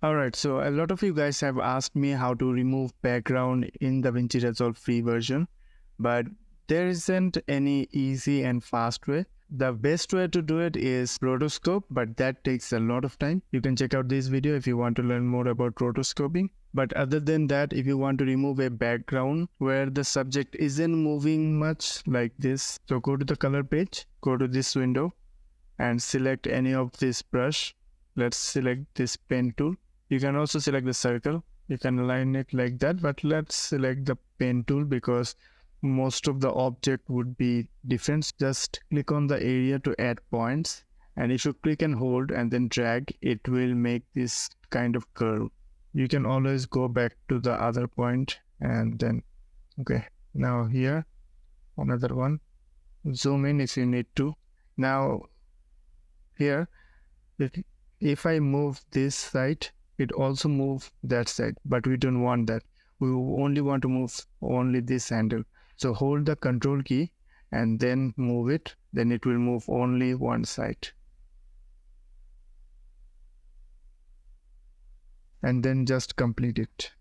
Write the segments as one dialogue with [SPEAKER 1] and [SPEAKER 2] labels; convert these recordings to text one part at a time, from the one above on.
[SPEAKER 1] Alright, so a lot of you guys have asked me how to remove background in DaVinci Resolve free version, but there isn't any easy and fast way. The best way to do it is rotoscope, but that takes a lot of time. You can check out this video if you want to learn more about rotoscoping. But other than that, if you want to remove a background where the subject isn't moving much like this, so go to the color page, go to this window and select any of this brush. Let's select this pen tool. You can also select the circle. You can align it like that, but let's select the pen tool because most of the object would be different. Just click on the area to add points. And if you click and hold and then drag, it will make this kind of curve. You can always go back to the other point and then, okay, now here, another one. Zoom in if you need to. Now here, if I move this side, it also moves that side, but we don't want that. We only want to move only this handle. So hold the control key and then move it. Then it will move only one side. And then just complete it.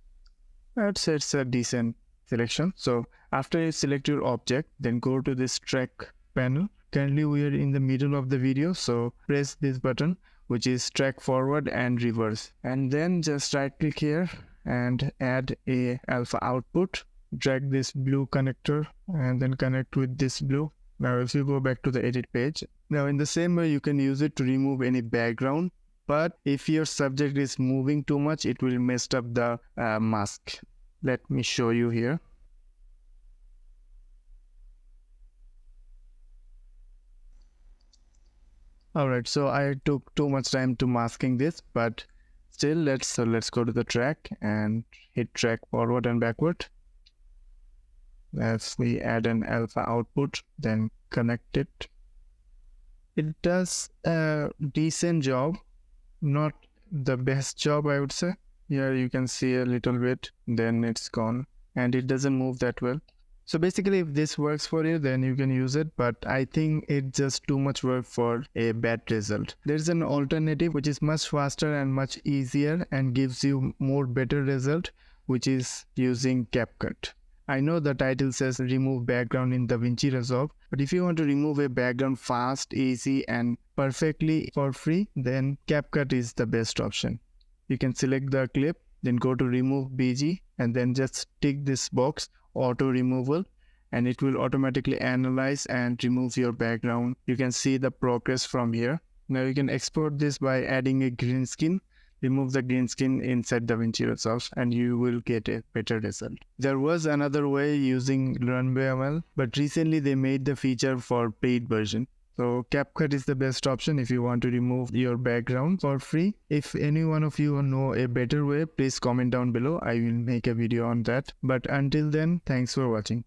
[SPEAKER 1] I'd say it's a decent selection. So after you select your object, then go to this track panel. Currently we are in the middle of the video, so press this button, which is track forward and reverse, and then just right click here and add a alpha output. Drag this blue connector and then connect with this blue. Now if you go back to the edit page, now in the same way you can use it to remove any background, but if your subject is moving too much, it will mess up the mask. Let me show you here. Alright, so I took too much time to masking this, but still let's go to the track and hit track forward and backward. As we add an alpha output, then connect it. It does a decent job, not the best job I would say. Here you can see a little bit, then it's gone and it doesn't move that well. So basically if this works for you, then you can use it, but I think it's just too much work for a bad result. There's an alternative which is much faster and much easier and gives you more better result, which is using Capcut. I know the title says remove background in DaVinci Resolve, but if you want to remove a background fast, easy and perfectly for free, then Capcut is the best option. You can select the clip, then go to remove BG and then just tick this box, auto removal, and it will automatically analyze and remove your background. You can see the progress from here. Now you can export this by adding a green screen. Remove the green screen inside DaVinci Resolve and you will get a better result. There was another way using RunBML, but recently they made the feature for paid version. So Capcut is the best option if you want to remove your background for free. If any one of you know a better way, please comment down below. I will make a video on that. But until then, thanks for watching.